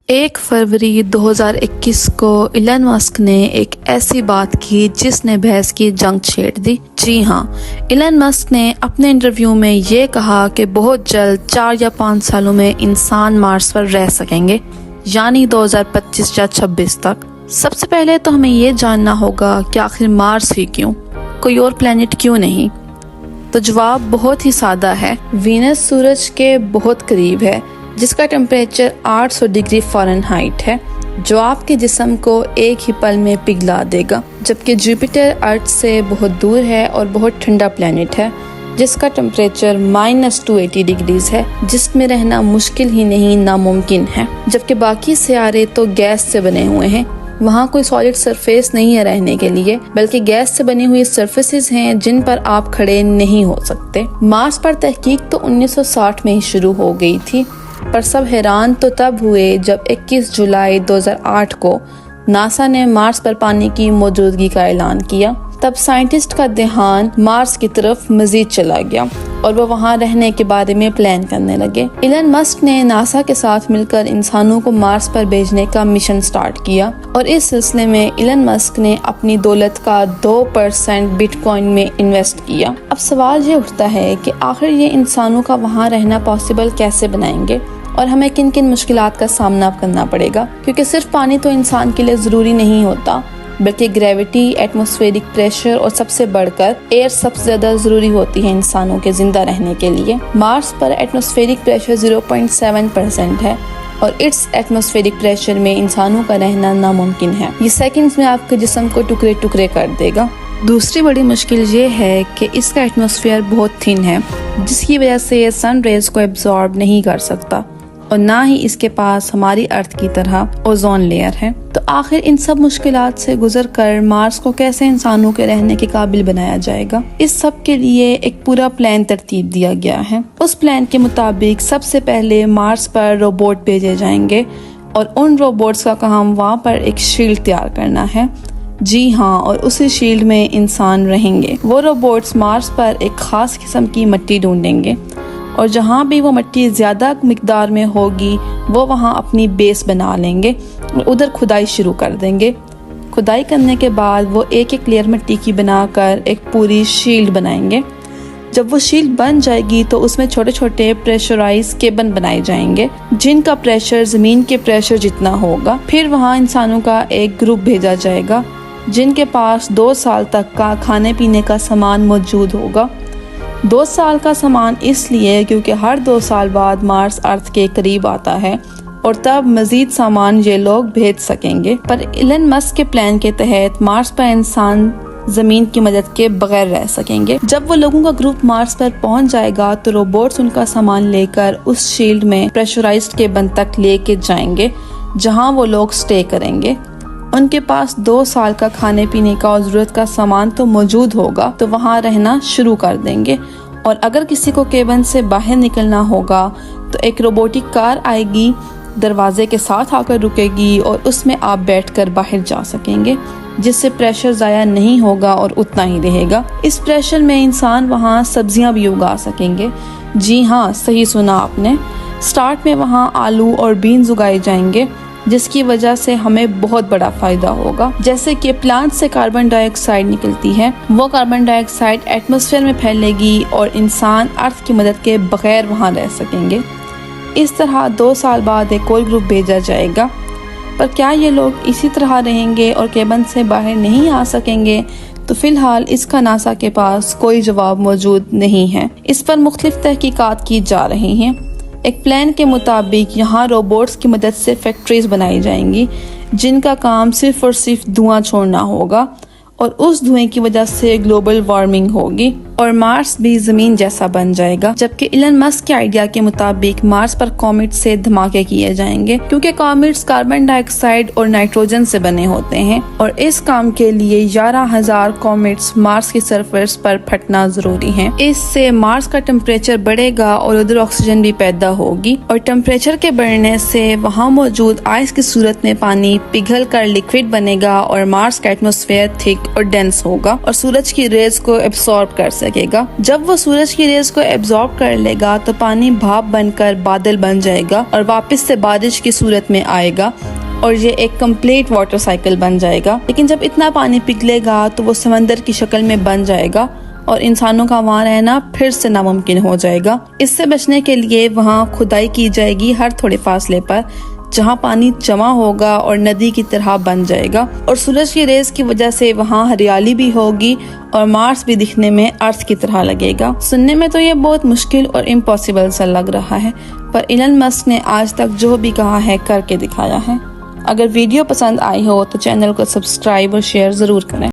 1 फरवरी 2021 को Elon Musk ने एक ऐसी बात की जिसने बहस की जंग छेड़ दी। जी हाँ, इलन मस्क ने अपने इंटरव्यू में ये कहा कि बहुत जल्द 4 या 5 सालों में इंसान मार्स पर रह सकेंगे, यानी 2025 या 26 तक। सबसे पहले तो हमें ये जानना होगा कि आखिर मार्स ही क्यों, कोई और प्लेनेट क्यों नहीं। तो जवाब बहुत ही सादा है। वीनस सूरज के बहुत करीब है, जिसका टेम्परेचर 800 डिग्री फ़ारेनहाइट है, जो आपके जिस्म को एक ही पल में पिघला देगा। जबकि जुपिटर अर्थ से बहुत दूर है और बहुत ठंडा प्लेनेट है, जिसका टेम्परेचर -280 डिग्रीज है, जिसमें रहना मुश्किल ही नहीं नामुमकिन है। जबकि बाकी सियारे तो गैस से बने हुए हैं, वहाँ कोई सॉलिड सरफेस नहीं है रहने के लिए, बल्कि गैस से बनी हुई सरफेसेस हैं जिन पर आप खड़े नहीं हो सकते। मार्स पर तहकीक तो 1960 में ही शुरू हो गई थी, पर सब हैरान तो तब हुए जब 21 जुलाई 2008 को नासा ने मार्स पर पानी की मौजूदगी का ऐलान किया। तब साइंटिस्ट का ध्यान मार्स की तरफ मजीद चला गया और वो वहाँ रहने के बारे में प्लान करने लगे। इलन मस्क ने नासा के साथ मिलकर इंसानों को मार्स पर भेजने का मिशन स्टार्ट किया और इस सिलसिले में इलन मस्क ने अपनी दौलत का 2% बिटकॉइन में इन्वेस्ट किया। अब सवाल ये उठता है कि आखिर ये इंसानों का वहाँ रहना पॉसिबल कैसे बनाएंगे और हमें किन किन मुश्किलात का सामना करना पड़ेगा, क्योंकि सिर्फ पानी तो इंसान के लिए ज़रूरी नहीं होता, बल्कि ग्रेविटी, एटमॉस्फेरिक प्रेशर और सबसे बढ़कर एयर सबसे ज़्यादा ज़रूरी होती है इंसानों के जिंदा रहने के लिए। मार्स पर एटमॉस्फेरिक प्रेशर 0.7% है और इस एटमॉस्फेरिक प्रेशर में इंसानों का रहना नामुमकिन है। ये सेकंड्स में आपके जिस्म को टुकड़े टुकड़े कर देगा। दूसरी बड़ी मुश्किल ये है कि इसका एटमॉस्फेयर बहुत थिन है, जिसकी वजह से ये सन रेज को एब्जॉर्ब नहीं कर सकता और ना ही इसके पास हमारी अर्थ की तरह ओजोन लेयर है। तो आखिर इन सब मुश्किलात से गुजर कर मार्स को कैसे इंसानों के रहने के काबिल बनाया जाएगा, इस सब के लिए एक पूरा प्लान तरतीब दिया गया है। उस प्लान के मुताबिक सबसे पहले मार्स पर रोबोट भेजे जाएंगे और उन रोबोट्स का काम वहाँ पर एक शील्ड तैयार करना है। जी हाँ, और उसी शील्ड में इंसान रहेंगे। वो रोबोट्स मार्स पर एक खास किस्म की मिट्टी ढूंढेंगे और जहाँ भी वो मिट्टी ज़्यादा मिकदार में होगी वो वहाँ अपनी बेस बना लेंगे और उधर खुदाई शुरू कर देंगे। खुदाई करने के बाद वो एक एक लेयर मिट्टी की बनाकर एक पूरी शील्ड बनाएंगे। जब वो शील्ड बन जाएगी तो उसमें छोटे छोटे प्रेशराइज केबन बनाए जाएंगे, जिनका प्रेशर ज़मीन के प्रेशर जितना होगा। फिर वहाँ इंसानों का एक ग्रुप भेजा जाएगा, जिनके पास 2 साल तक का खाने पीने का सामान मौजूद होगा। 2 साल का सामान इसलिए क्योंकि हर 2 साल बाद मार्स अर्थ के करीब आता है और तब मजीद सामान ये लोग भेज सकेंगे। पर इलन मस्क के प्लान के तहत मार्स पर इंसान जमीन की मदद के बगैर रह सकेंगे। जब वो लोगों का ग्रुप मार्स पर पहुंच जाएगा तो रोबोट्स उनका सामान लेकर उस शील्ड में प्रेशराइज्ड केबन तक लेके जाएंगे, जहां वो लोग स्टे करेंगे। उनके पास 2 साल का खाने पीने का और ज़रूरत का सामान तो मौजूद होगा, तो वहाँ रहना शुरू कर देंगे। और अगर किसी को केबन से बाहर निकलना होगा तो एक रोबोटिक कार आएगी, दरवाजे के साथ आकर रुकेगी और उसमें आप बैठकर बाहर जा सकेंगे, जिससे प्रेशर ज़ाया नहीं होगा और उतना ही रहेगा। इस प्रेशर में इंसान वहाँ सब्जियाँ भी उगा सकेंगे। जी हाँ, सही सुना आपने। स्टार्ट में वहाँ आलू और बीन्स उगाए जाएंगे, जिसकी वजह से हमें बहुत बड़ा फायदा होगा। जैसे कि प्लांट से कार्बन डाइऑक्साइड निकलती है, वो कार्बन डाइऑक्साइड एटमॉस्फेयर में फैलेगी और इंसान अर्थ की मदद के बगैर वहाँ रह सकेंगे। इस तरह 2 साल बाद एक और ग्रुप भेजा जाएगा। पर क्या ये लोग इसी तरह रहेंगे और केबन से बाहर नहीं आ सकेंगे? तो फिलहाल इसका नासा के पास कोई जवाब मौजूद नहीं है। इस पर मुख्तलिफ तहकीकात की जा रही हैं। एक प्लान के मुताबिक यहाँ रोबोट्स की मदद से फैक्ट्रीज बनाई जाएंगी, जिनका काम सिर्फ और सिर्फ धुआं छोड़ना होगा और उस धुएं की वजह से ग्लोबल वार्मिंग होगी और मार्स भी ज़मीन जैसा बन जाएगा। जबकि इलन मस्क के आइडिया के मुताबिक मार्स पर कॉमेट से धमाके किए जाएंगे, क्योंकि कॉमेट्स कार्बन डाइऑक्साइड और नाइट्रोजन से बने होते हैं और इस काम के लिए 11,000 कॉमेट्स मार्स की सरफेस पर फटना जरूरी है। इससे मार्स का टेम्परेचर बढ़ेगा और उधर ऑक्सीजन भी पैदा होगी और टेम्परेचर के बढ़ने से वहाँ मौजूद आइस की सूरत में पानी पिघल कर लिक्विड बनेगा और मार्स का एटमॉस्फेयर थिक और डेंस होगा और सूरज की रेज को एब्सॉर्ब कर सकेगा। जब वो सूरज की रेज को एब्जॉर्ब कर लेगा तो पानी भाप बनकर बादल बन जाएगा और वापस से बारिश की सूरत में आएगा और ये एक कंप्लीट वाटर साइकिल बन जाएगा। लेकिन जब इतना पानी पिघलेगा तो वो समंदर की शक्ल में बन जाएगा और इंसानों का वहाँ रहना फिर से नामुमकिन हो जाएगा। इससे बचने के लिए वहाँ खुदाई की जाएगी हर थोड़े फासले पर, जहाँ पानी जमा होगा और नदी की तरह बन जाएगा और सूरज की रेज की वजह से वहाँ हरियाली भी होगी और मार्स भी दिखने में अर्थ की तरह लगेगा। सुनने में तो ये बहुत मुश्किल और इम्पॉसिबल सा लग रहा है, पर इलन मस्क ने आज तक जो भी कहा है करके दिखाया है। अगर वीडियो पसंद आई हो तो चैनल को सब्सक्राइब और शेयर जरूर करें।